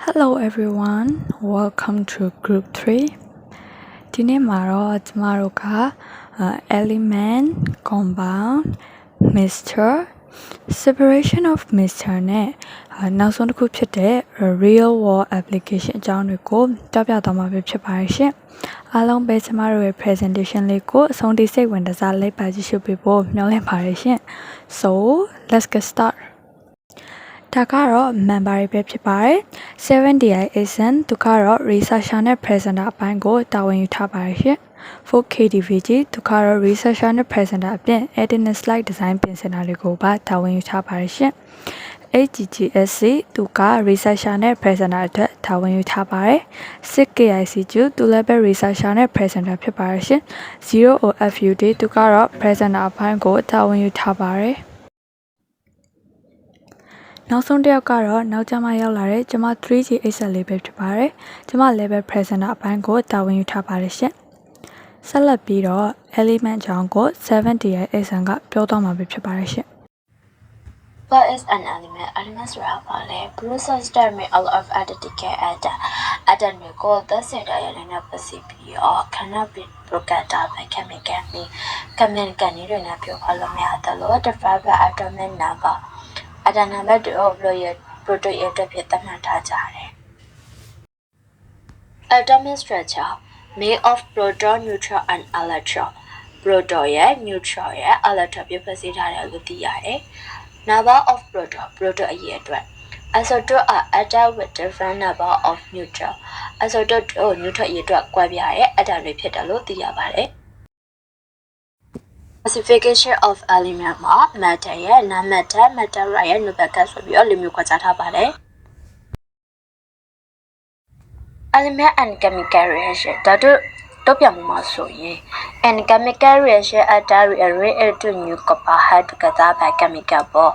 Hello everyone, welcome to group 3. ဒီနေ့မှာတော့ကျမတို့က element, compound, mixture, separation of mixture နဲ့နောက်ဆုံးတစ်ခုဖြစ်တဲ့ real world application အကြောင်းတွေကိုပြောပြသွားမှာဖြစ်ပါတယ်ရှင်။အားလုံးပဲကျမတို့ရဲ့ presentation လေးကိုအဆုံးထိစိတ်ဝင်စားလိုက်ပါကြည့်ရှုပေးဖို့မျှော်လင့်ပါတယ်ရှင်။ So, let's get started.ဒါကတော့ member တွေပဲဖြစ်ပါတယ် 7DIASN သူကတော့ researcher နဲ့ presenter အပိုင်းကိုတာဝန်ယူထားပါတယ်ရှင် 4KDVG သူကတော့ researcher နဲ့ presenter အပြင် editing slide design ပြင်ဆင်တာတွေကိုပါတာဝန်ယူထားပါတယ်ရှင် HGGSC သူက researcher နဲ့ presenter အတွက်တာဝန်ယူထားပါတယ် 6KICQ သူလည်းပဲ researcher နဲ့ presenter ဖြစ်ပါတယ်ရှင် 0OFUD သူကတော့ presenter အပိုင်းကိုတာဝန်ယူထားပါတယ်နောက်ဆုံးတစ်ယောက်ကတော့နောက်ကျမှရောက်လာတဲ့ကျမ 3G Excel လေးပဲဖြစ်ပါတယ်။ကျမလည်းပဲ presenter အပိုင်းကိုတာဝန်ယူထားပါတယ်ရှင်။ဆက်လက်ပြီးတော့ element အကြောင်းကို 7DI Excel ကပြောသွားမှာဖြစ်ပါတယ်ရှင်။ What is an element? Elements are a process terminal of identical data. Atomကိုသက်စတဲ့ရတဲ့ပစီပြီးတော့cannot be broken down by chemicalတွေနဲ့ပြောပါလို့မရတယ်လို့ defined by atomic number. Atom number တို့ရဲ့ protein အတွက်ဖြစ်သတ်မှတ်ထားကြတယ် Atomic structure made of proton, neutron and electron. Proton ရဲ့ neutron ရဲ့ electron ပြဖွဲ့စည်းထားတယ်လို့သိရတယ် Number of proton အရေးအတွက် Isotope are atom with different number of neutron. Isotope တို့ neutron အရေးအတွက်ကွဲပြားတဲ့ atom တွေဖြစ်တယ်လို့သိရပါတယ်Classification of element မှာ matter ရဲ့ non-matter, matter ရဲ့ nucleus ဆိုပြီးတော့၄မျိုးခွဲခြားထားပါတယ် Element and chemical reaction ဒါတို့တုံ့ပြန်မှုမှာဆိုရင် and chemical reaction atom rearrange into new compound together by chemical bond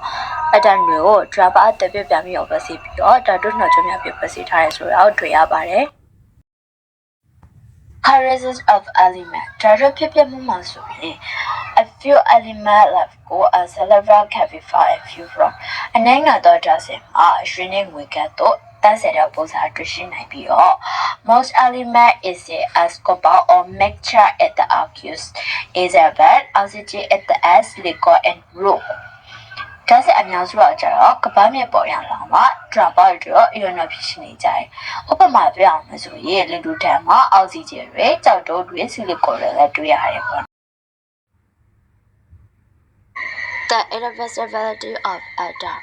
atom တွေကို drop out တပြပြန်ပြီးတော့စီပြီးတော့ဒါတို့နှောက်ချက်များပြစီထားရဲဆိုတော့တွေ့ရပါတယ် Characteristics of element ဒါတို့ဖြစ်ပြမှုမှာဆိုရင် A few elements left go as several can be found in few from အနေငါတော့ဒါစင်မှာရွှေနေငွေကတော့တန်းစတဲ့ပုံစံတွေ့ရှိနိုင်ပြီးတော့ most element is as compound or mixture at the accused is a bad oxygen at the as liquid and room ဒါစအများစုတော့ကျတော့ကပ္ပမြေပေါ်ရလာမှာ drop out တော့ ion ဖြစ်ရှိနေကြတယ်ဥပမာပြအောင်လို့ဆိုရင်လေဒူတန်မှာအောက်ဆီဂျင်တွေကြောက်တိုးတွေဆီလီကွန်တွေလည်းတွေ့ရတယ်ပေါ့ The irreversibility of atom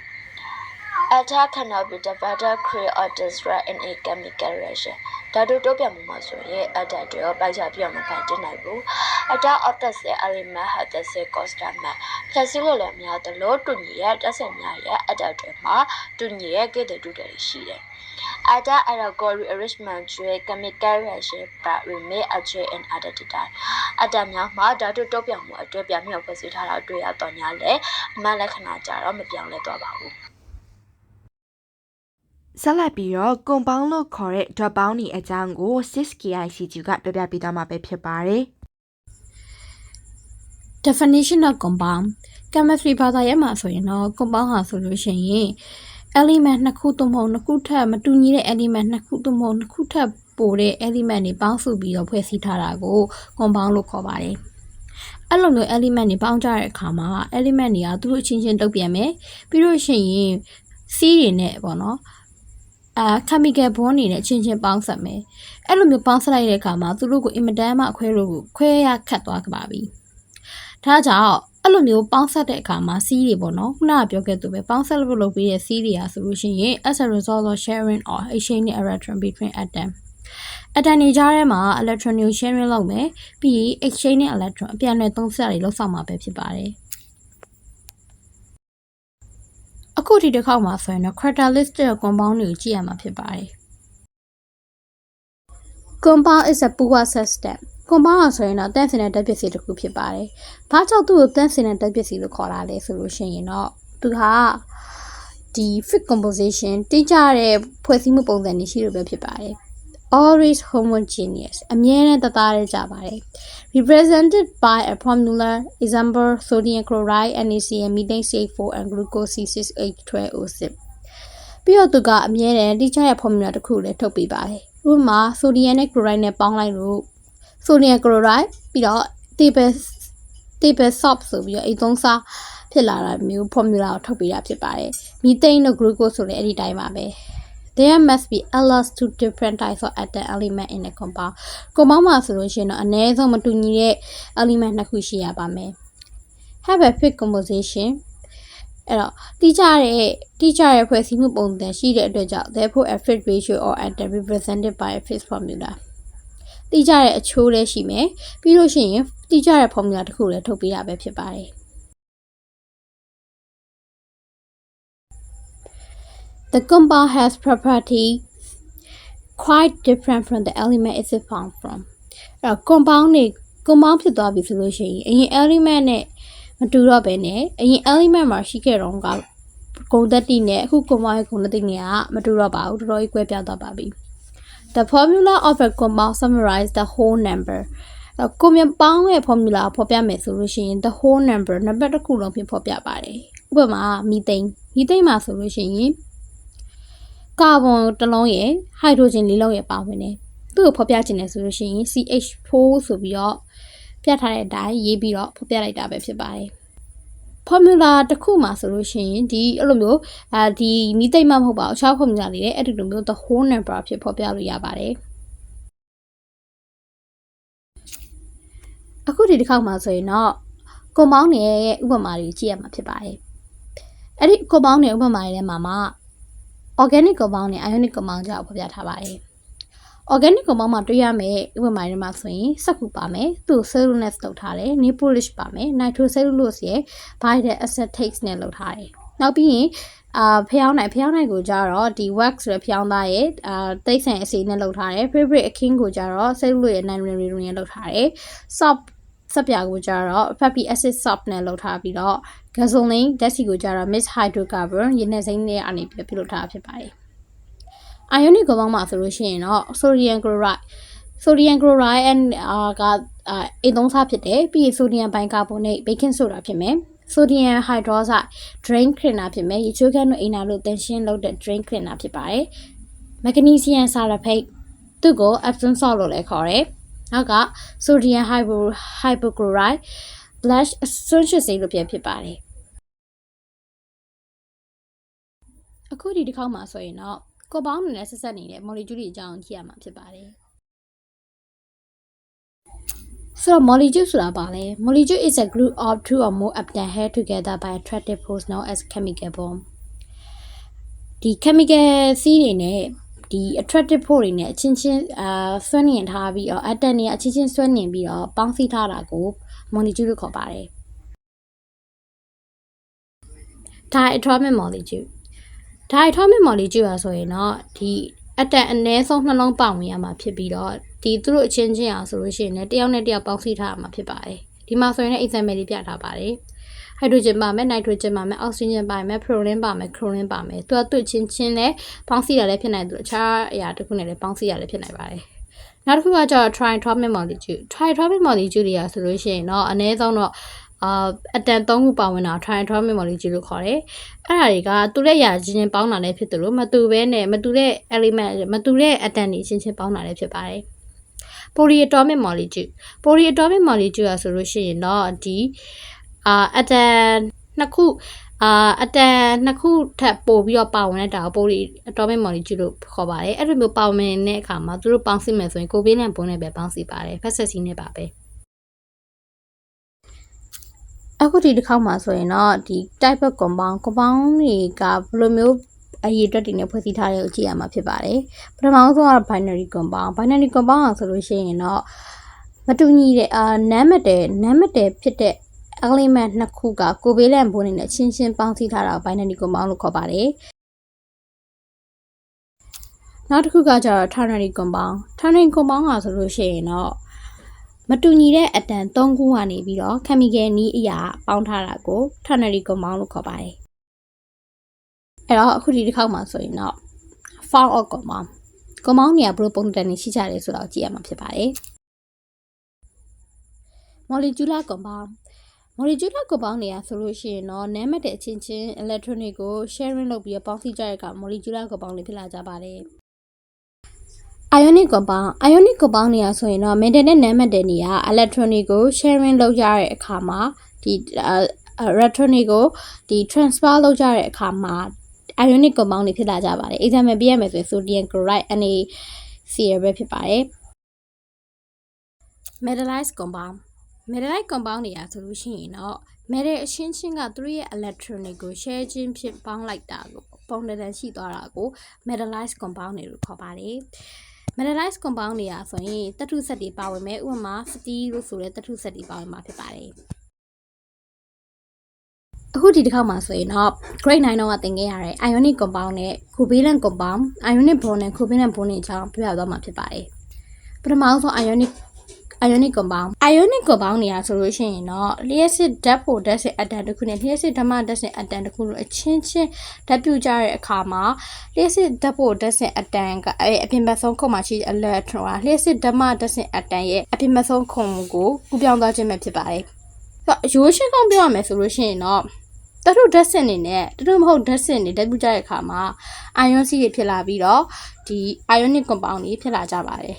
Atom cannot be divided, create or destroy in a chemical reaction. ဒါတို့တုံ့ပြန်မှုမှာဆိုရင် atom တွေပိုက်ချပြောင်းမဖန်တင်နိုင်ဘူး Atom of the same element has the same constant mass. ဖြည့်စည်းလို့လည်းများတယ်လို့တူညီရဲ့တက်ဆက်များရဲ့ atom တွေမှာတူညီရဲ့ကိတ္တတူတွေရှိတယ် Atom allegory arrangement ကျွေး chemical reaction but remain actually in identity. Atom များမှာဓာတုတုံ့ပြန်မှုအတွက်ပြန်မြောက်ဖွဲ့စည်းထားတာတွေ့ရတော့ညာလေအမှန်လက္ခဏာကြတော့မပြောင်းလဲသွားပါဘူး ဆက်လက်ပြီးတော့ compound လို့ခေါ်တဲ့ drop bound တွေအကြောင်းကို 6KICQ ကပြောပြပေးသွားမှာပဲဖြစ်ပါတယ် Definition of compound chemistry ဘာသာရပ်မှာဆိုရင်တော့ compound ဟာဆိုလို့ရှိရင် element နှစ်ခုသို့မဟုတ်နှစ်ခုထပ်မတူညီတဲ့ element နှစ်ခုသို့မဟုတ်နှစ်ခုထပ်ပိုတဲ့ element တွေပေါင်းစုပြီးတော့ဖွဲ့စည်းထားတာကို compound လို့ခေါ်ပါတယ်အဲ့လိုမျိုး element တွေပေါင်းကြတဲ့အခါမှာ element တွေကသူတို့အချင်းချင်းတုံ့ပြန်မယ်ပြီးလို့ရှိရင် C တွေနဲ့ပေါ့နော်chemical bond တွေနဲ့အချင်းချင်းပေါင်းဆက်မယ်အဲ့လိုမျိုးပေါင်းဆက်လိုက်တဲ့အခါမှာသူတို့ကိုအင်မတန်မှခွဲရခတ်သွားကြပါပြီဒါကြောင့်အဲ့လိုမျိုးပေါင်းဆက်တဲ့အခါမှာ C တွေပေါ့နော်ခုနကပြောခဲ့သူပဲပေါင်းဆက်လို့လုပ်ပြီးရဲ့ C တွေဟာဆိုလို့ရှိရင် as a result of sharing or exchanging electron between atom တွေကြားထဲမှာ electron ကို sharing လုပ်မယ်ပြီး exchanging electron အပြန်အလှန်သုံးဆက်တွေလုပ်ဆောင်မှာပဲဖြစ်ပါတယ်အခုဒီတစ်ခေါက်မှာဆိုရင်တော့ characteristic compound တွေကိုကြည့်ရမှာဖြစ်ပါတယ် Compound is a poor system compound ဆိုရင်တော့တန့်စင်တဲ့ဓာတ်ပစ္စည်းတစ်ခုဖြစ်ပါတယ်။ဘာကြောင့်သူ့ကိုတန့်စင်တဲ့ဓာတ်ပစ္စည်းလို့ခေါ်တာလဲဆိုလို့ရှိရင်တော့သူဟာဒီ fixed composition တိကျတဲ့ဖွဲ့စည်းမှုပုံစံတွေရှိလို့ပဲဖြစ်ပါတယ်။ always homogeneous အမြဲတမ်းတသားတည်းကြပါတယ် represented by a formula example sodium chloride NaCl methane CH4 and glucose C6H12O6 ပြီးတော့သူကအမြဲတမ်းတိကျတဲ့ formula တစ်ခုလည်းထုတ်ပေးပါတယ်ဥပမာ sodium နဲ့ chloride နဲ့ပေါင်းလိုက်လို့ sodium chloride ပြီးတော့ table salt ဆိုပြီးတော့သုံးစားဖြစ်လာတာမျိုး formula ကိုထုတ်ပေးတာဖြစ်ပါတယ် methane နဲ့ glucose ဆိုလည်းအဲ့ဒီတိုင်းပါပဲ There must be at least 2 different types of atom element in a compound မှာဆိုလို့ရှိရင်တော့အနည်းဆုံးမတူညီတဲ့ element နှစ်ခုရှိရပါမယ် Have a fixed composition အဲ့တော့တိကျတဲ့ဖွဲ့စည်းမှုပုံစံရှိတဲ့အတွက်ကြောင့် therefore a fixed ratio or atom represented by a fixed formula တိကျတဲ့အချိုးလည်းရှိမယ်ပြီးလို့ရှိရင်တိကျတဲ့ formula တစ်ခုလည်းထုတ်ပေးတာပဲဖြစ်ပါတယ် The compound has property quite different from the element it is found from အဲ့တော့ compound ဖြစ်သွားပြီဆိုလို့ရှိရင်အရင် element နဲ့မတူတော့ဘဲနဲ့အရင် element မှာရှိခဲ့တော့ကဂုဏ်သတ္တိနဲ့အခု compound ရဲ့ဂုဏ်သတ္တိနဲ့ကမတူတော့ပါဘူးတော်တော်ကြီးကွဲပြားသွားပါပြီ The formula of a compound summarize the whole number ကွန်ပေါင်းရဲ့ formula ကိုဖော်ပြမယ်ဆိုလို့ရှိရင် the whole number နံပါတ်တစ်ခုလုံးဖြစ်ဖော်ပြပါတယ်ဥပမာ methane မှာဆိုလို့ရှိရင်ကာဗွန်တစ်လုံးရဲ့ဟိုက်ဒရိုဂျင်လေးလုံးရဲ့ပါဝင်တယ်သူ့ကိုဖော်ပြခြင်းလဲဆိုလို့ရှိရင် CH4 ဆိုပြီးတော့ပြထားတဲ့အတိုင်းရေးပြီးတော့ဖော်ပြလိုက်တာပဲဖြစ်ပါတယ် formula တစ်ခုမှာဆိုလို့ရှိရင်ဒီအဲ့လိုမျိုးဒီမီသိမ့်မှမဟုတ်ပါဘူးအခြား formula တွေလည်းအဲ့ဒီလိုမျိုး the whole number ဖြစ်ဖော်ပြလို့ရပါတယ်အခုဒီတစ်ခေါက်မှာဆိုရင်တော့ compound တွေရဲ့ဥပမာတွေကြည့်ရမှာဖြစ်ပါတယ်အဲ့ဒီ compound တွေဥပမာတွေထဲမှာ organic compound နဲ့ ionic compound ကြောင့်ဖော်ပြထားပါတယ် organic compound မှာတွေ့ရမယ့်ဥပမာတွေမှာဆိုရင်စက္ကူပါမယ်သူ့ cellulose လောက်ထားတယ် nail polish ပါမယ် nitrocellulose ရဲ့ bile acetates နဲ့လောက်ထားတယ်နောက်ပြီးရင်ဖျောင်းနိုင်ကိုကြတော့ဒီ wax ဆိုတဲ့ဖျောင်းသားရဲ့တိတ်ဆန်အစီနဲ့လောက်ထားတယ် favorite အခင်းကိုကြတော့ cellulose ရဲ့ nitrogen နဲ့လောက်ထားတယ် soap စပ်ပြာကိုကြတော့ fatty acid soap နဲ့လောက်ထားပြီးတော့ gasoline ဓာတ်ဆီကိုကြတော့ mixed hydrocarbon ရေနံစိမ်းနဲ့အနေပြီးပြုလုပ်ထားဖြစ်ပါတယ် ionic compound မှာဆိုလို့ရှိရင်တော့ sodium chloride ကအိမ်သုံးစားဖြစ်တယ်ပြီးရင် sodium bicarbonate baking soda ဖြစ်မယ် sodium hydroxide drain cleaner ဖြစ်မယ်ရေချိုးခန်းတို့အိမ်နာလို့တင်ရှင်းလုပ်တဲ့ drain cleaner ဖြစ်ပါတယ် magnesium sulfate သူ့ကို Epsom salt လို့လည်းခေါ်တယ်နောက်က sodium hypochlorite blush ဆွန့်ရှစ်ဆေးလို့ဖြစ်ပါတယ်အခုဒီတစ်ခေါက်မှာဆိုရင်တော့ compound တွေနဲ့ဆက်စပ်နေတဲ့ molecule တွေအကြောင်းကြည့်ရမှာဖြစ်ပါတယ်ဆိုတော့ molecule ဆိုတာပါလဲ molecule is a group of two or more atoms held together by attractive force known as chemical bond ဒီ chemical စီးတွေနဲ့ဒီ attractive force တွေနဲ့အချင်းချင်းဆွဲနင်ထားပြီးတော့ atom တွေအချင်းချင်းဆွဲနင်ပြီးတော့ပေါင်းစည်းထားတာကို molecule လို့ခေါ်ပါတယ် diatomic molecule ဆိုရင်တော့ဒီ atom အနည်းဆုံးနှလုံးပေါင်းဝင်ရမှာဖြစ်ပြီးတော့ဒီသူတို့အချင်းချင်းအောင်ဆိုလို့ရှိရင်လည်းတယောက်နဲ့တယောက်ပေါင်းစည်းထားရမှာဖြစ်ပါတယ်ဒီမှာဆိုရင်လည်း example လေးပြထားပါတယ် hydrogen ပါမယ် nitrogen ပါမယ် oxygen ပါမယ် fluorine ပါမယ် chlorine ပါမယ်သူကသူ့ချင်းချင်းလည်းပေါင်းစည်းတာလည်းဖြစ်နိုင်တယ်အခြားအရာတစ်ခုနဲ့လည်းပေါင်းစည်းရလည်းဖြစ်နိုင်ပါတယ်နောက်တစ်ခုကကျတော့ triatomic molecule တွေကဆိုလို့ရှိရင်တော့အနည်းဆုံးတော့အတန်3ခုပါဝင်တာ triatomic molecule လို့ခေါ်တယ်အဲ့ဒါတွေကသူ့ရဲ့ရာချင်းပေါင်းတာလည်းဖြစ်တယ်လို့မတူတဲ့ element မတူတဲ့အတန်တွေချင်းပေါင်းတာလည်းဖြစ်ပါတယ် polyatomic molecule ဆိုလို့ရှိရင်တော့ဒီအတန်နှစ်ခုထပ်ပို့ပြီးတော့ပါဝင်တဲ့ဒါကို polyatomic molecule လို့ခေါ်ပါတယ်အဲ့လိုမျိုးပါဝင်တဲ့အခါမှာသူတို့ပေါင်းစည်းမယ်ဆိုရင်ကိုဗေးနဲ့ဘုံနဲ့ပဲပေါင်းစည်းပါတယ်ဖက်ဆက်စီးနဲ့ပါပဲအခုဒီတစ်ခေါက်မှာဆိုရင်တော့ဒီ type of compound တွေကဘယ်လိုမျိုးအရေးအတွက်တွေနဲ့ဖွဲ့စည်းထားတဲ့ကိုကြည့်ရမှာဖြစ်ပါတယ်ပထမဆုံးကတော့ binary compound ဆိုလို့ရှိရင်တော့မတူညီတဲ့non-metal ဖြစ်တဲ့ element နှစ်ခုကကိုဗေးလန့်ဘုံနဲ့ချင်းပေါင်းစည်းထားတာကို binary compound လို့ခေါ်ပါတယ်နောက်တစ်ခုကကျတော့ ternary compound ဆိုလို့ရှိရင်တော့မတူညီတဲ့အတန်3ခုကနေပြီးတော့ chemical နည်းအရာပေါင်းထားတာကို ternary compound လို့ခေါ်ပါတယ်အဲ့တော့အခုဒီတစ်ခေါက်မှာဆိုရင်တော့ form of compound တွေကဘယ်လိုပုံစံတွေရှိကြလဲဆိုတာကိုကြည့်ရမှာဖြစ်ပါတယ် molecular compound molecular compound တွေကဆိုလို့ရှိရင်တော့နာမည်တဲ့အချင်းချင်း electronic ကို sharing လုပ်ပြီးပေါင်းစည်းကြတဲ့အခါ molecular compound တွေဖြစ်လာကြပါတယ်ionic compound တွေကဆိုရင်တော့ metal နဲ့နာမည်တဲ့နေရာ electronic ကို sharing လုပ်ကြတဲ့အခါမှာဒီ electronic ကိုဒီ transfer လုပ်ကြတဲ့အခါမှာ ionic compound တွေဖြစ်လာကြပါတယ် example ပြရမယ်ဆိုရင် sodium chloride NaCl ပဲဖြစ်ပါတယ် metallized compound တွေရာဆိုလို့ရှိရင်တော့ metal အချင်းချင်းကသူတို့ရဲ့ electronic ကို share ချင်းဖြစ်ပေါင်းလိုက်တာကိုပုံတန်ရှိသွားတာကို metallized compound တွေလို့ခေါ်ပါတယ် metallized compound တွေရာဆိုရင်သတ္တုဆက်တွေပါဝင်မယ်ဥပမာ steel လို့ဆိုတဲ့သတ္တုဆက်တွေပါဝင်မှာဖြစ်ပါတယ်အခုဒီတစ်ခေါက်မှာဆိုရင်တော့ grade 9 တော့ကသင်ခဲ့ရတဲ့ ionic compound နဲ့ covalent compound ionic bond နဲ့ covalent bond တွေအကြောင်းပြောပြသွားမှာဖြစ်ပါတယ်ပထမဆုံး ionic compound တွေရာဆိုလို့ရှိရင်တော့လျှက်စစ်ဓာတ်ဖို့ဓာတ်စစ်အတန်တစ်ခုနဲ့လျှက်စစ်ဓမ္မဓာတ်စစ်အတန်တစ်ခုတို့အချင်းချင်းဓာတ်ပြုကြတဲ့အခါမှာလျှက်စစ်ဓာတ်ဖို့ဓာတ်စစ်အတန်ကအပြင်ဘက်ဆုံးခုံမှာရှိတဲ့ electron ကလျှက်စစ်ဓမ္မဓာတ်စစ်အတန်ရဲ့အပြင်ဘက်ဆုံးခုံကိုကူးပြောင်းသွားခြင်းပဲဖြစ်ပါတယ်ရိုးရှင်းဆုံးပြောရမယ်ဆိုလို့ရှိရင်တော့တထုဓာတ်စစ်အနေနဲ့တထုမဟုတ်ဓာတ်စစ်အနေဓာတ်ပြုကြတဲ့အခါမှာ ion စီးတွေဖြစ်လာပြီးတော့ဒီ ionic compound တွေဖြစ်လာကြပါတယ်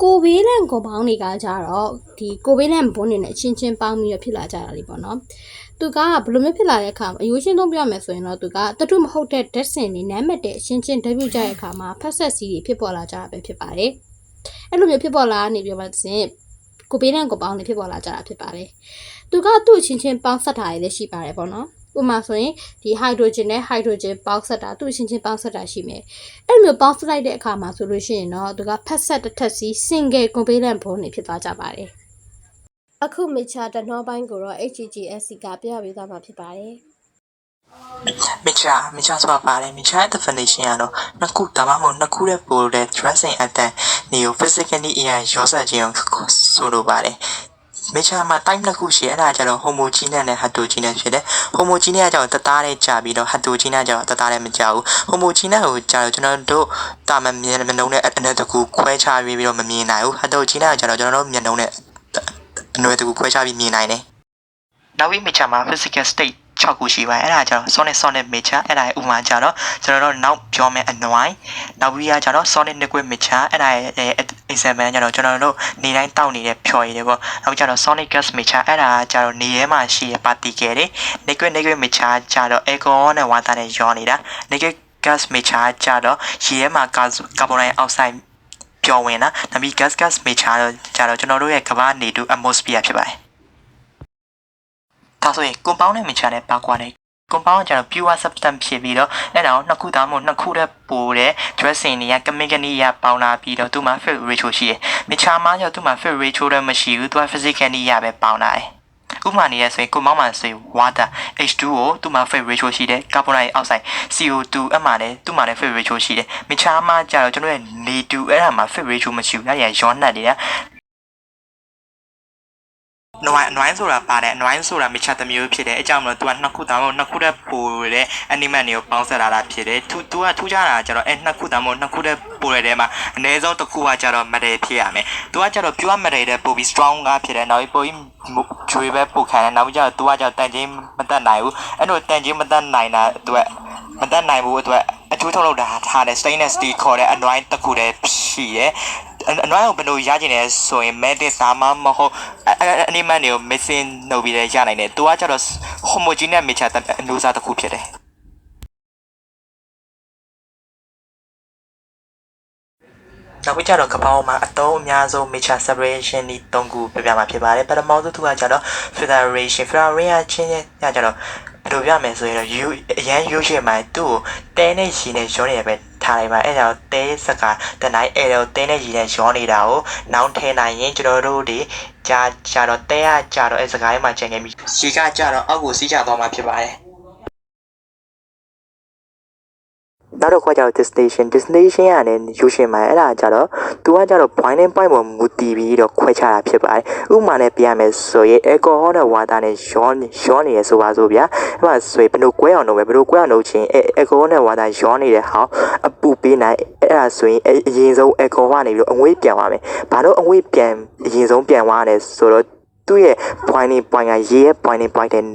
covalent compound တွေကကြတော့ဒီ covalent bond တွေနဲ့ချင်းချင်းပေါင်းပြီးတော့ဖြစ်လာကြတာလေးပေါ့နော်သူကဘယ်လိုမျိုးဖြစ်လာတဲ့အခါအရိုးရှင်းဆုံးပြောရမယ်ဆိုရင်တော့သူကတထုမဟုတ်တဲ့ဓာတ်စင်တွေနားမည်တဲ့အချင်းချင်းဓာတ်ပြုကြတဲ့အခါမှာဖက်ဆက်စီးတွေဖြစ်ပေါ်လာကြတာပဲဖြစ်ပါတယ်အဲ့လိုမျိုးဖြစ်ပေါ်လာနေပြပါစဉ် covalent compound တွေဖြစ်ပေါ်လာကြတာဖြစ်ပါတယ်သူကသူ့အချင်းချင်းပေါင်းဆက်တာတွေလည်းရှိပါတယ်ပေါ့နော်ဥပမာဆိုရင်ဒီ hydrogen နဲ့ hydrogen ပေါင်းဆက်တာသူ့အချင်းချင်းပေါင်းဆက်တာရှိမယ်အဲ့လိုမျိုးပေါင်းဆက်လိုက်တဲ့အခါမှာဆိုလို့ရှိရင်တော့သူကဖက်ဆက်တစ်ထက်စီ single covalent bond တွေဖြစ်သွားကြပါတယ်အခု mixture တနှောပိုင်းကိုတော့ HGGSC ကပြပေးသွားမှာဖြစ်ပါတယ် mixture ဆိုတာပါတယ် mixture definition ကတော့နှစ်ခုဒါမှမဟုတ်နှစ်ခုတဲ့ပိုတဲ့ dressing အတန်နေကို physically အရင်ရောစပ်ခြင်းဆိုလိုပါတယ်mixture မှာ type နှစ်ခုရှိအဲ့ဒါကျတော့ homogeneous နဲ့ heterogeneous ဖြစ်တယ် homogeneous ကကျတော့တသားနဲ့ကြာပြီးတော့ heterogeneous ကျတော့တသားနဲ့မကြာဘူး homogeneous ကိုကျတော့ကျွန်တော်တို့တာမမြင်မျက်နှာနဲ့အနက်တကူခွဲခြားပြီးတော့မမြင်နိုင်ဘူး heterogeneous ကကျတော့ကျွန်တော်တို့မျက်နှာနဲ့အနက်တကူခွဲခြားပြီးမြင်နိုင်တယ်နောက်ပြီး mixture မှာ physical state 6ခုရှိပါတယ်အဲ့ဒါကျတော့ solid mixture အဲ့ဒါရဲ့ဥပမာကျတော့ကျွန်တော်တို့နောက်ပြောမယ့်အနွိုင်းနောက်ပြီးကျတော့ solid liquid mixture အဲ့ဒါရဲ့ example ကျတော့ကျွန်တော်တို့နေတိုင်းတောက်နေတဲ့ဖြော်ရည်တွေပေါ့နောက်ကျတော့ solid gas mixture အဲ့ဒါကျတော့နေရဲမှာရှိတဲ့ particle တွေ liquid mixture ကျတော့ alcohol နဲ့ water နဲ့ရောနေတာ liquid gas mixture ကျတော့ရေထဲမှာ carbon dioxide ပျော်ဝင်တာနောက်ပြီး gas mixture ကျတော့ကျွန်တော်တို့ရဲ့ကမ္ဘာနေတူ atmosphere ဖြစ်ပါတယ်ဒါဆိုရင် compound နဲ့ mixture နဲ့ပါကွာတယ် compound ကကျတော့ pure substance ဖြစ်ပြီးတော့အဲ့ဒါကိုနှစ်ခုသားမို့နှစ်ခုတည်းပိုတဲ့ dressing တွေက chemically ရပေါင်းလာပြီးတော့သူ့မှာ fit ratio ရှိတယ် mixture မှာကျတော့သူ့မှာ fit ratio တော့မရှိဘူးသူက physically ရပဲပေါင်းလာတယ်ဥပမာနေရဆိုရင် compound မှာဆိုရင် water H2O သူ့မှာ fit ratio ရှိတယ် carbon dioxide CO2 အဲ့မှာလည်းသူ့မှာလည်း fit ratio ရှိတယ် mixture မှာကျတော့ကျွန်တော်ရဲ့နေတူအဲ့ဒါမှာ fit ratio မရှိဘူးအဲ့ဒါရောနှက်နေတာနွိုင်းဆိုတာပါတယ်နွိုင်းဆိုတာ mixture တစ်မျိုးဖြစ်တယ်အကြောင်းမလို့ तू ကနှစ်ခုသားမဟုတ်နှစ်ခုတည်းပိုတဲ့ element တွေကိုပေါင်းစပ်လာတာဖြစ်တယ် तू ကထူးခြားတာကျတော့နှစ်ခုသားမဟုတ်နှစ်ခုတည်းပိုတဲ့ထဲမှာအနည်းဆုံးတစ်ခုကကျတော့ metal ဖြစ်ရမယ် तू ကကျတော့ pure metal တဲ့ပိုပြီး strong ကဖြစ်တယ်နောက်ပြီးပိုပြီးကျွေးပဲပိုခံတယ်နောက်ပြီးကျတော့ तू ကကျတော့တန်ချင်းမတက်နိုင်ဘူးအဲ့လိုတန်ချင်းမတက်နိုင်တာအတွက်မတက်နိုင်ဘူးအတွက်အကျိုးထုတ်လုပ်တာထားတယ် stainless steel ခေါ်တဲ့အနွိုင်းတစ်ခုတည်းရှိတယ်အနွိုင်းကိုဘယ်လိုရကျင်လဲဆိုရင် metal ဒါမှမဟုတ်element တွေကို mixing လုပ်ပြီးရနိုင်တယ်သူကကျတော့ homogeneous mixture အမျိုးအစားတစ်ခုဖြစ်တယ်နောက်ပြီးကျတော့ကပောင်းမှာအသုံးအများဆုံး mixture separation ဒီ၃ခုပြပြမှာဖြစ်ပါတယ်ပထမဆုံးသူကကျတော့ filtration ချင်းကျတော့ဘယ်လိုပြမယ်ဆိုရင်တော့အရန်ရိုးရှင်းမှသူ့ကိုတဲနဲ့ရေနဲ့ရောနေရပဲထားလိုက်ပါအဲ့ဒါတော့တဲစကားတနိုင်အဲ့တော့တဲနဲ့ရေနဲ့ရောနေတာကိုနောင်ထည့်နိုင်ရင်ကျွန်တော်တို့ဒီကြာတော့တဲကကြာတော့အဲ့စကားလေးမှာကျန်ခဲ့ပြီရေကကြာတော့အောက်ကိုစီးကျသွားမှာဖြစ်ပါတယ် နောက်တစ်ခါကျတော့ destination ရတယ်ယူရှင်မှာအဲ့ဒါကျတော့သူကကျတော့ boiling point ပေါ်မူတည်ပြီးတော့ခွဲခြားတာဖြစ်ပါတယ်ဥပမာနဲ့ပြရမယ်ဆိုရင် alcohol နဲ့ water နဲ့ရောနေရဆိုပါစို့ဗျာအဲ့မှာဆိုရင်ဘယ်လိုကွဲအောင်လုပ်ပဲဘယ်လိုကွဲအောင်လုပ်ချင်း alcohol နဲ့ water ရောနေတဲ့ဟာအပူပေးနိုင်အဲ့ဒါဆိုရင်အရင်ဆုံး alcohol ကနေပြီးတော့အငွေ့ပြန်သွားမယ်ဘာလို့အငွေ့ပြန်အရင်ဆုံးပြန်သွားတယ်ဆိုတော့သူ့ရဲ့ boiling point ကရေရဲ့ boiling point တဲ့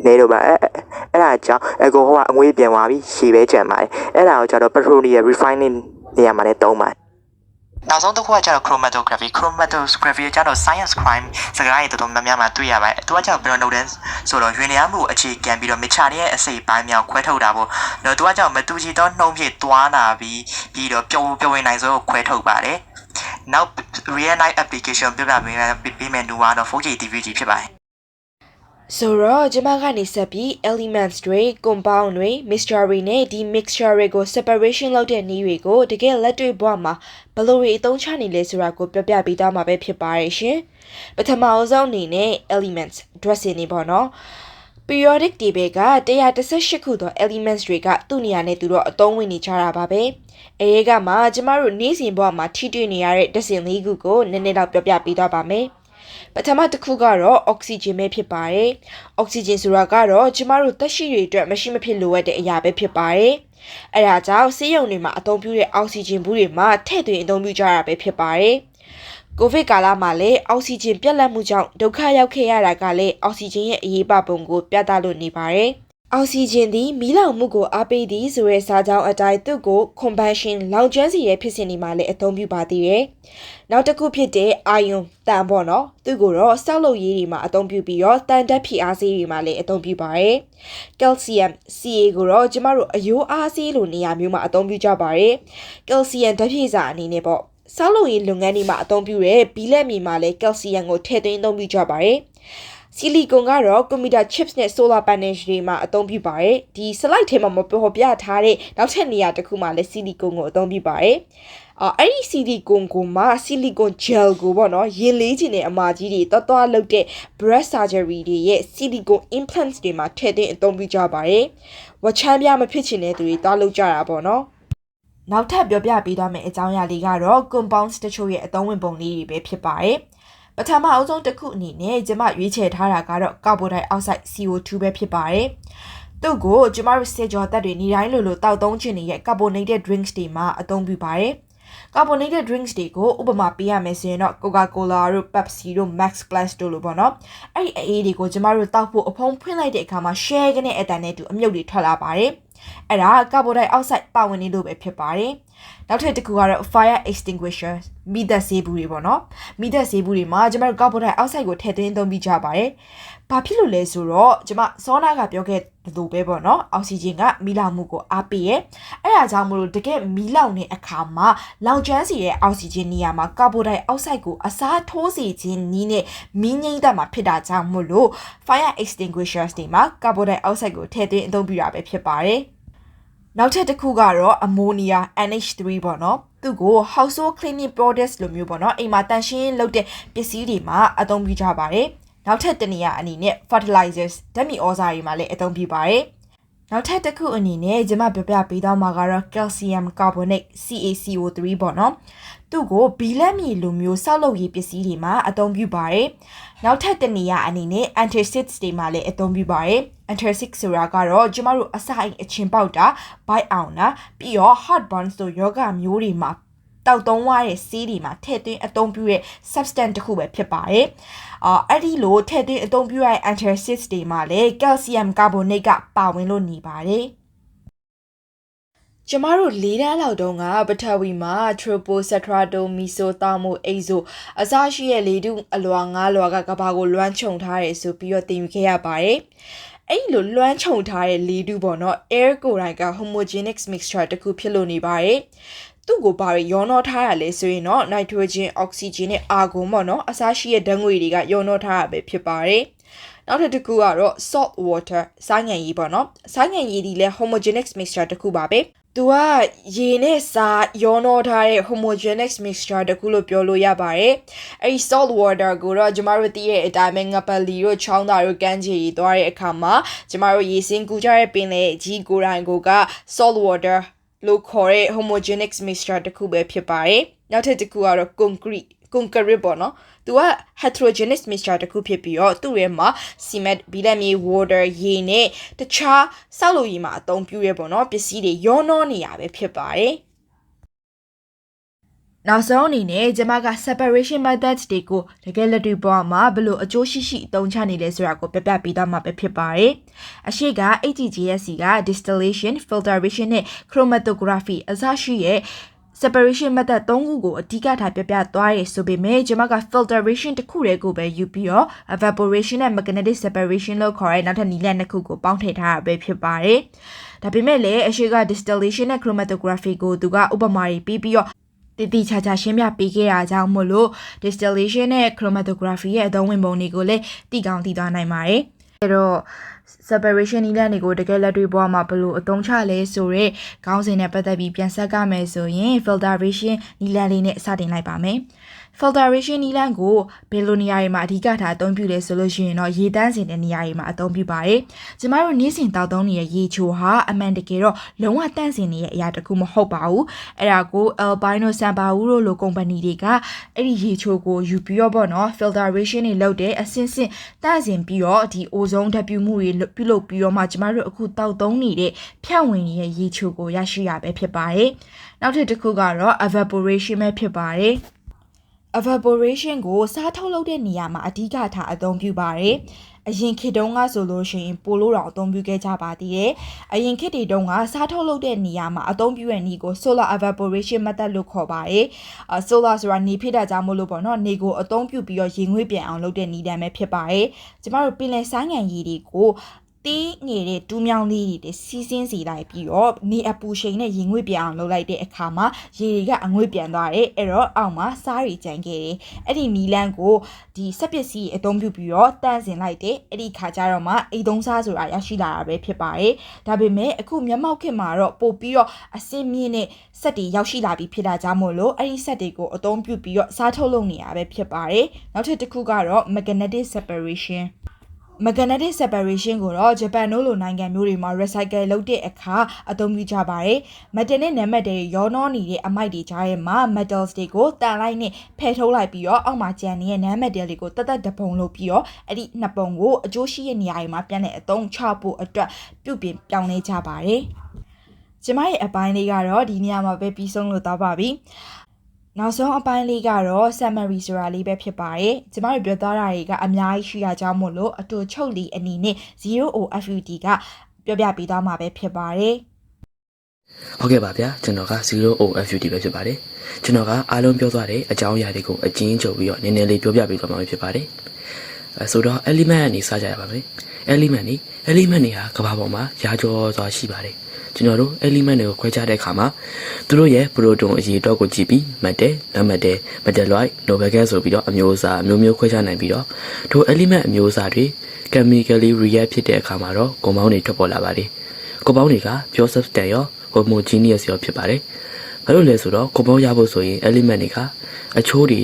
နေတော့ပါအဲ့ဒါကြောင့် alcohol ကအငွေ့ပြန်သွားပြီးရေပဲကျန်ပါတယ်အဲ့ဒါကိုကျတော့ petroleum refining နေရာမှာလည်းသုံးပါတယ်နောက်ဆုံးတစ်ခုကကျတော့ chromatography ကကျတော့ science crime စကားတွေတော်တော်များများမှာတွေ့ရပါတယ်သူကကျတော့ဘယ်လိုလုပ်လဲဆိုတော့ရွေးနေရမှုအခြေခံပြီးတော့ mixture ရဲ့အစိပ်ပိုင်းများခွဲထုတ်တာပေါ့တော့သူကကျတော့မတူချီတော့နှုံးဖြစ်သွားလာပြီးတော့ပျော်ဝင်နိုင်စွာကိုခွဲထုတ်ပါတယ်နောက် real life application ပြပြပေးမယ်လို့ကတော့ 4K DVD ဖြစ်ပါတယ်ဆိုတော့ကျမကနေဆက်ပြီး elements တွေ compound တွေ mixture တွေနဲ့ဒီ mixture တွေကို separation လုပ်တဲ့နည်းတွေကိုတကယ်လက်တွေ့ဘဝမှာဘယ်လိုတွေအသုံးချနေလဲဆိုတာကိုပြပြပေးသွားမှာပဲဖြစ်ပါရဲ့ရှင်ပထမအဆုံးအနေနဲ့ elements dressing နေပေါ့နော် periodic table က118ခုသော elements တွေကသူ့နေရာနဲ့သူတို့အသုံးဝင်နေကြတာပါပဲအဲကမှကျမတို့နေ့စဉ်ဘဝမှာထိတွေ့နေရတဲ့ dressing လေးခုကိုနည်းနည်းတော့ပြပြပေးသွားပါမယ်ပထမတစ်ခုကတော့အောက်ဆီဂျင်ပဲဖြစ်ပါတယ်။အောက်ဆီဂျင်ဆိုတာကတော့ကျမတို့သက်ရှိတွေအတွက်မရှိမဖြစ်လိုအပ်တဲ့အရာပဲဖြစ်ပါတယ်။အဲဒါကြောင့်ဆေးရုံတွေမှာအသုံးပြုတဲ့အောက်ဆီဂျင်ဘူးတွေမှာထည့်သွင်းအသုံးပြုကြတာပဲဖြစ်ပါတယ်။ကိုဗစ်ကာလမှာလည်းအောက်ဆီဂျင်ပြတ်လတ်မှုကြောင့်ဒုက္ခရောက်ခဲ့ရတာကလည်းအောက်ဆီဂျင်ရဲ့အရေးပါပုံကိုပြသလို့နေပါတယ်။အောက်ဆီဂျင်သည်မီးလောင်မှုကိုအားပေးသည်ဆိုတဲ့စာကြောင်းအတိုင်းသူ့ကို combustion လောင်ကျွမ်းစေတဲ့ဖြစ်စဉ်တွေမှာလည်းအသုံးပြုပါသေးတယ်။နောက်တစ်ခုဖြစ်တဲ့ ion တန်ပေါ့နော်။သူ့ကိုတော့စောက်လုပ်ရေးတွေမှာအသုံးပြုပြီးတော့တန်တက်ဖြစ်အားဆေးတွေမှာလည်းအသုံးပြုပါတယ်။ calcium Ca ကိုတော့ကျမတို့အယိုးအားဆေးလိုနေရာမျိုးမှာအသုံးပြုကြပါတယ်။ calcium ဓာတ်ဖြည့်စာအနေနဲ့ပေါ့။စောက်လုပ်ရေးလုပ်ငန်းတွေမှာအသုံးပြုတဲ့ဘီလက်မီမှာလည်း calcium ကိုထည့်သွင်းအသုံးပြုကြပါတယ်။ဆီလီကွန်ကတော့ကွန်ပျူတာ chips နဲ့ solar panels တွေမှာအသုံးပြုပါတယ်။ဒီ slide ထဲမှာမပေါ်ပြထားတဲ့နောက်ထပ်နေရာတစ်ခုမှာလည်းဆီလီကွန်ကိုအသုံးပြုပါတယ်။အဲ့ဒီဆီလီကွန်ကိုမှဆီလီကွန် gel ကိုပေါ့နော်ရင်လေးချင်တဲ့အမာကြီးတွေသွားလုပ်တဲ့ breast surgery တွေရဲ့ဆီလီကွန် implants တွေမှာထည့်သွင်းအသုံးပြုကြပါတယ်။ဝချမ်းပြမဖြစ်ချင်တဲ့သူတွေသွားလုပ်ကြတာပေါ့နော်။နောက်ထပ်ပြောပြပေးသွားမယ့်အကြောင်းအရာလေးကတော့ compounds တချို့ရဲ့အသုံးဝင်ပုံလေးတွေပဲဖြစ်ပါတယ်။ပထမအဆုံးတစ်ခုအနေနဲ့ကျမရွေးချယ်ထားတာကတော့ကာဗွန်ဒိုင်အောက်ဆိုက် CO2 ပဲဖြစ်ပါတယ်။သူ့ကိုကျမတို့စေကြောသက်တွေနေတိုင်းလိုတောက်သုံးချင်နေတဲ့ carbonated drinks တွေမှာအသုံးပြုပါတယ်။ carbonated drinks တွေကိုဥပမာပေးရမယ်ဆိုရင်တော့ Coca-Cola တို့ Pepsi တို့ Max Plus တို့လိုပေါ့နော်။အဲ့ဒီအအေးတွေကိုကျမတို့တောက်ဖို့အဖုံးဖွင့်လိုက်တဲ့အခါမှာ share ကနေအတန်နဲ့တူအမြုပ်တွေထွက်လာပါတယ်။အဲ့ဒါကာဗွန်ဒိုင်အောက်ဆိုက်ပါဝင်နေလို့ပဲဖြစ်ပါတယ်။နောက်ထပ်တစ်ခုကတော့ fire extinguisher မီးသတ်ဆေးဘူးတွေပေါ့နော်။မီးသတ်ဆေးဘူးတွေမှာကျမတို့ကာဗွန်ဒိုင်အောက်ဆိုက်ကိုထည့်သွင်းသုံးပြီးကြပါတယ်။ဘာဖြစ်လို့လဲဆိုတော့ကျမစောနာကပြောခဲ့လို့ပဲပေါ့နော်။အောက်ဆီဂျင်ကမီးလောင်မှုကိုအားပေးရဲ့။အဲ့ဒါကြောင့်မလို့တကယ်မီးလောင်တဲ့အခါမှာလောင်ကျွမ်းစေတဲ့အောက်ဆီဂျင်နေရာမှာကာဗွန်ဒိုင်အောက်ဆိုက်ကိုအစားထိုးစေခြင်းနည်းနဲ့မီးငြိမ်းသက်မှာဖြစ်တာကြောင့်မို့လို့ fire extinguishers တွေမှာကာဗွန်ဒိုင်အောက်ဆိုက်ကိုထည့်သွင်းအသုံးပြုတာပဲဖြစ်ပါတယ်။နောက်ထပ်တစ်ခုကတော့ ammonia NH3 ပေါ့နော်သူ့ကို household cleaning products လိုမျိုးပေါ့နော်အိမ်မှာတန့်ရှင်းလုပ်တဲ့ပစ္စည်းတွေမှာအသုံးပြုကြပါတယ်နောက်ထပ်တစ်နေရာအနေနဲ့ fertilizers ဓာတ်မြေဩဇာတွေမှာလည်းအသုံးပြုပါတယ်နောက်ထပ်တစ်ခုအနေနဲ့ကျွန်မပြပြပေးသွားမှာကတော့ calcium carbonate CaCO3 ပေါ့နော်သူ့ကိုဘီလက်မြေလိုမျိုးစောက်လုပ်ရေးပစ္စည်းတွေမှာအသုံးပြုပါတယ်နောက်ထပ်တစ်နေရာအနေနဲ့ antacids တွေမှာလည်းအသုံးပြုပါတယ် antacid ဆိုတာကတော့ကျမတို့အစာအိမ်အချင်းပေါက်တာ bite အောင်တာပြီးတော့ heart burns တို့ယောဂမျိုးတွေမှာတောက်သုံးရတဲ့ဆေးတွေမှာထည့်သွင်းအသုံးပြုတဲ့ substance တစ်ခုပဲဖြစ်ပါတယ်အဲ့ဒီလိုထည့်သွင်းအသုံးပြုရတဲ့ antacids တွေမှာလည်း calcium carbonate ကပါဝင်လို့နေပါတယ်ကျမတို့၄တန်းလောက်တုန်းကပထဝီမှာ tropo strato meso thermo exo အစရှိရဲ့လေတုအလွာ၅လွာကကဘာကိုလွှမ်းခြုံထားတယ်ဆိုပြီးတော့သင်ယူခဲ့ရပါတယ်အဲ့လိုလွှမ်းခြုံထားတဲ့လေတုပေါ့နော် air ကိုယ်တိုင်က homogeneous mixture တစ်ခုဖြစ်လို့နေပါတယ်သူ့ကိုဘာတွေရောနှောထားရလဲဆိုရင်တော့ nitrogen oxygen နဲ့ argon ပေါ့နော်အစရှိရဲ့ဓာတ်ငွေတွေကရောနှောထားရပဲဖြစ်ပါတယ်နောက်တစ်ခုကတော့ salt water ဆိုင်းငံရည်ပေါ့နော်ဆိုင်းငံရည်ဒီလဲ homogeneous mixture တစ်ခုပါပဲသူကရေနဲ့စာရောနှောထားတဲ့ homogeneous mixture တခုလို့ပြောလို့ရပါတယ်။အဲဒီ salt water ကိုတော့ကျမတို့သိတဲ့အတိုင်းပဲငပလီတို့ချောင်းသားတို့ကမ်းခြေရီသွားတဲ့အခါမှာကျမတို့ရေစင်းကူးကြတဲ့ပင်လေကြီးကိုယ်တိုင်ကိုက salt water လို့ခေါ်တဲ့ homogeneous mixture တစ်ခုပဲဖြစ်ပါတယ်နောက်ထပ်တစ်ခုကတော့ concrete ပေါ့နော်သူက heterogeneous mixture တစ်ခုဖြစ်ပြီးတော့သူ့ရဲ့မှာ cement ဘီလက်မြေ water ရေနဲ့တခြားဆောက်လုပ်ရေးမှာအသုံးပြုရပေါ့နော်ပစ္စည်းတွေရောနှောနေရပဲဖြစ်ပါတယ်နောက်ဆုံးအနေနဲ့ကျွန်မက separation methods တွေကိုတကယ်လက်တွေ့ပေါ်မှာဘယ်လိုအကျိုးရှိရှိအသုံးချနေလဲဆိုတာကိုပြပြပေးသွားမှာပဲဖြစ်ပါတယ်။အရှိက HGGSC က distillation, filtration နဲ့ chromatography အစရှိရဲ့ separation method 3ခုကိုအဓိကထားပြပြသွားရဲဆိုပေမဲ့ကျွန်မက filtration တစ်ခုတည်းကိုပဲယူပြီးတော့ evaporation နဲ့ magnetic separation လို့ခေါ်တဲ့နောက်ထပ်နည်းလမ်းတစ်ခုကိုပေါင်းထည့်ထားတာပဲဖြစ်ပါတယ်။ဒါပေမဲ့လည်းအရှိက distillation နဲ့ chromatography ကိုသူကဥပမာတွေပြီးတော့တည်တည်ချာချာရှင်းပြပေးခဲ့တာကြောင့်မို့လို့ distillation နဲ့ chromatography ရဲ့အသုံးဝင်ပုံတွေကိုလည်းသိကောင်းသိသွားနိုင်ပါတယ်။အဲတော့ separation နည်းလမ်းတွေကိုတကယ်လက်တွေ့ဘဝမှာဘယ်လိုအသုံးချလဲဆိုတော့ခေါင်းစဉ်နဲ့ပတ်သက်ပြီးပြန်ဆက်ကမယ်ဆိုရင် filtration နည်းလမ်းလေးနဲ့စတင်လိုက်ပါမယ်။ filtration နည်းလမ်းကိုဘယ်လိုနေရာတွေမှာအဓိကထားအသုံးပြုလဲဆိုလို့ရှိရင်တော့ရေတန်းစင်တဲ့နေရာတွေမှာအသုံးပြုပါတယ်။ကျမတို့နေ့စဉ်တောက်သုံးနေတဲ့ရေချိုဟာအမှန်တကယ်တော့လုံးဝတန့်စင်နေတဲ့အရာတစ်ခုမဟုတ်ပါဘူး။အဲ့ဒါကို Alpine တို့ Sanpaul တို့လိုကုမ္ပဏီတွေကအဲ့ဒီရေချိုကိုယူပြီးတော့ပေါ့နော် filtration တွေလုပ်တဲ့အဆင့်ဆင့်တန့်စင်ပြီးတော့ဒီ ozone ဓာတ်ပြုမှုတွေပြုလုပ်ပြီးတော့မှကျမတို့အခုတောက်သုံးနေတဲ့ဖြန့်ဝင်နေတဲ့ရေချိုကိုရရှိရပဲဖြစ်ပါတယ်။နောက်တစ်ခုကတော့ evaporation ပဲဖြစ်ပါတယ်။ evaporation ကိုစားထုတ်လုပ်တဲ့နေရာမှာအဓိကထားအသုံးပြုပါတယ်။အရင်ခေတ်တုန်းကဆိုလို့ရှိရင်ပိုလို့တော့အသုံးပြုခဲ့ကြပါသေးတယ်။အရင်ခေတ်တွေတုန်းကစားထုတ်လုပ်တဲ့နေရာမှာအသုံးပြုတဲ့နည်းကို solar evaporation method လို့ခေါ်ပါတယ်။ solar ဆိုတာနေဖြစ်တာကြောင့်မို့လို့ပေါ့နော်နေကိုအသုံးပြုပြီးတော့ရေငွေ့ပြန်အောင်လုပ်တဲ့နည်းလမ်းပဲဖြစ်ပါတယ်။ကျမတို့ပင်လယ်ဆိုင်းငံရည်တွေကိုတေးငယ်တဲ့တူးမြောင်းလေးတွေစီးစင်းစီလိုက်ပြီးတော့နေအပူချိန်နဲ့ရေငွေ့ပြန်အောင်လုပ်လိုက်တဲ့အခါမှာရေတွေကအငွေ့ပြန်သွားတယ်အဲ့တော့အောက်မှာစားတွေကျန်ခဲ့တယ်အဲ့ဒီနီလန်းကိုဒီစက်ပစ္စည်းအသုံးပြုပြီးတော့တန့်စင်လိုက်တယ်အဲ့ဒီခါကျတော့မှအိမ်သုံးစားဆိုတာရရှိလာတာပဲဖြစ်ပါတယ်ဒါပေမဲ့အခုမျက်မှောက်ခေတ်မှာတော့ပို့ပြီးတော့အစင်းမြင့်နဲ့စက်တွေရောက်ရှိလာပြီးဖြစ်တာကြောင့်မို့လို့အဲ့ဒီစက်တွေကိုအသုံးပြုပြီးတော့စားထုတ်လုပ်နေရပဲဖြစ်ပါတယ်နောက်ထပ်တစ်ခုကတော့ magnetic separation magnetic separation ကိုတော့ဂျပန်တို့လိုနိုင်ငံမျိုးတွေမှာ recycle လုပ်တဲ့အခါအသုံးပြုကြပါတယ်။ metal နဲ့ non-metal တွေရောနှောနေတဲ့အမိုက်တွေကြားထဲမှာ metals တွေကိုတန်လိုက်နဲ့ဖယ်ထုတ်လိုက်ပြီးတော့အောက်မှာကျန်နေတဲ့ non-metal တွေကိုတတ်တပုံလုပ်ပြီးတော့အဲ့ဒီနှစ်ပုံကိုအကျိုးရှိတဲ့နေရာတွေမှာပြန်တဲ့အသုံးချဖို့အတွက်ပြုပြင်ပြောင်းလဲကြပါတယ်။ကျမရဲ့အပိုင်းလေးကတော့ဒီနေရာမှာပဲပြီးဆုံးလို့သွားပါပြီ။နောက်ဆုံးအပိုင်းလေးကတော့ summary ဆိုတာလေးပဲဖြစ်ပါတယ်။ကျမတို့ပြောသားတာတွေကအများကြီးရှိရကြောင်းမို့လို့အတူချုပ်လေးအနေနဲ့ 0OFUT ကပြောပြပေးသွားမှာပဲဖြစ်ပါတယ်။ဟုတ်ကဲ့ပါဗျာကျွန်တော်က 0OFUT ပဲဖြစ်ပါတယ်။ကျွန်တော်ကအားလုံးပြောသွားတဲ့အကြောင်းအရာတွေကိုအကျဉ်းချုပ်ပြီးတော့နည်းနည်းလေးပြောပြပေးသွားမှာဖြစ်ပါတယ်။ဆိုတော့ element ကနေစကြရပါမယ်။ element တွေဟာကမ္ဘာပေါ်မှာရာကျော်စွာရှိပါတယ်။ကျွန်တော်တို့ element တွေကိုခွဲခြားတဲ့အခါမှာသူတို့ရဲ့ proton အရေးအတွက်ကိုကြည့်ပြီး metal, non-metal, metalloid, noble gas ဆိုပြီးတော့အမျိုးအစားအမျိုးမျိုးခွဲခြားနိုင်ပြီးတော့ထို element အမျိုးအစားတွေ chemically react ဖြစ်တဲ့အခါမှာတော့ compound တွေထွက်ပေါ်လာပါတယ်။ compound တွေက pure substance ရော homogeneous ရောဖြစ်ပါတယ်။ဘာလို့လဲဆိုတော့ compound ရဖို့ဆိုရင် element တွေကအချိုးတွေ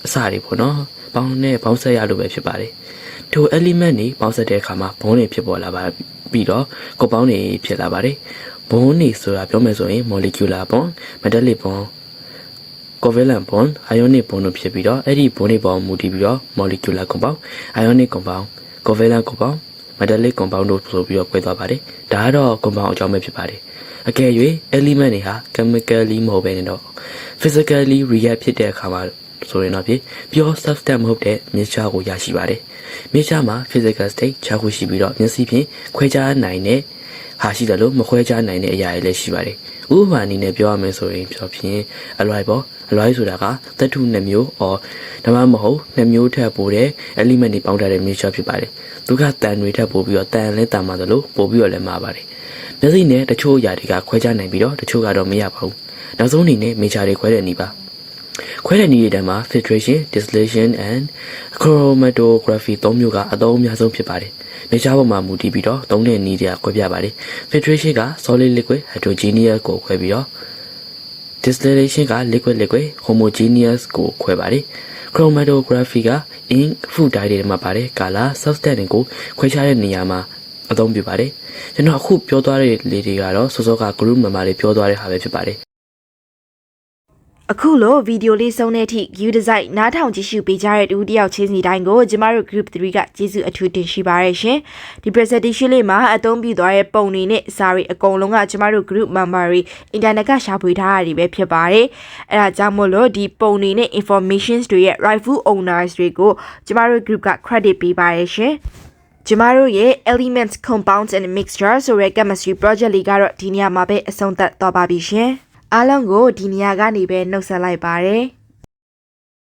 အစတွေပေါ့နော်။ပေါင်းနဲ့ပေါင်းဆက်ရလို့ပဲဖြစ်ပါတယ်။ထို element တွေပေါင်းဆက်တဲ့အခါမှာ bond တွေဖြစ်ပေါ်လာပါပြီးတော့ compound တွေဖြစ်လာပါတယ်။ bond တွေဆိုတာပြောမယ်ဆိုရင် molecular bond, metallic bond, covalent bond, ionic bond တို့ဖြစ်ပြီးတော့အဲ့ဒီ bond တွေပေါ်မူတည်ပြီးတော့ molecular compound, ionic compound, covalent compound, metallic compound တို့ဆိုပြီးတော့ခွဲသွားပါတယ်။ဒါကတော့ compound အကြောင်းပဲဖြစ်ပါတယ်။အကယ်၍ element တွေဟာ chemically မဟုတ်ဘဲနဲ့တော့ physically react ဖြစ်တဲ့အခါမှာဆိုရင်တော့pure substance မဟုတ်တဲ့ mixture ကိုရရှိပါတယ်။ mixture မှာ physical state 6ခုရှိပြီးတော့မျက်စိဖြင့်ခွဲခြားနိုင်တဲ့ဟာရှိတယ်လို့မခွဲခြားနိုင်တဲ့အရာတွေလည်းရှိပါတယ်။ဥပမာအနေနဲ့ပြောရမယ်ဆိုရင်ဖြင့် alloy ပေါ့ alloy ဆိုတာကသတ္တု2မျိုး or ဒါမှမဟုတ်2မျိုးထပ်ပိုတဲ့ element တွေပေါင်းထားတဲ့ mixture ဖြစ်ပါတယ်။သူကတန်တွေထပ်ပိုပြီးတော့တန်လဲတန်မှာသလိုပိုပြီးတော့လည်းမှာပါတယ်။မျက်စိနဲ့တချို့အရာတွေကခွဲခြားနိုင်ပြီးတော့တချို့ကတော့မရပါဘူး။နောက်ဆုံးအနေနဲ့ mixture တွေခွဲတဲ့နည်းပါခွဲတဲ့နည်းတွေထဲမှာ filtration, distillation and chromatography 3မျိုးကအသုံးအများဆုံးဖြစ်ပါတယ်။mixture ပေါ်မှာမူတည်ပြီးတော့သုံးတဲ့နည်းတွေကခွဲပြပါတယ်။ filtration က solid liquid heterogeneous ကိုခွဲပြီးတော့ distillation က liquid homogeneous ကိုခွဲပါတယ်။ chromatography က ink food dye တွေမှာပါတယ် color substance တွေကိုခွဲခြားတဲ့နေရာမှာ အသုံးပြုပါတယ်ကျွန်တော်အခုပြောသွားတဲ့လေတွေကတော့စောစောက group member တွေပြောသွားတဲ့ဟာပဲဖြစ်ပါတယ် အခုလိုဗီဒီယိုလေးဆုံးတဲ့အထိ view design နားထောင်ကြည့်ရှုပေးကြတဲ့တူတယောက်ချင်းစီတိုင်းကိုကျမတို့ group 3ကကျေးဇူးအထူးတင်ရှိပါရရှင်ဒီ presentation လေးမှာအသုံးပြုသွားတဲ့ပုံတွေနဲ့စာတွေအကုန်လုံးကကျမတို့ group member တွေ internet ကရှာဖွေထားတာတွေပဲဖြစ်ပါတယ်အဲဒါကြောင့်မို့လို့ဒီပုံတွေနဲ့ informations တွေရဲ့ rightful owners တွေကိုကျမတို့ group က credit ပေးပါရရှင်ကျမတို့ရဲ့ elements compounds and mixture ဆိုတဲ့ chemistry project လေးကတော့ဒီနေရာမှာပဲအဆုံးသတ်သွားပါပြီရှင်အားလုံးကိုဒီနေရာကနေပဲနှုတ်ဆက်လိုက်ပါတယ်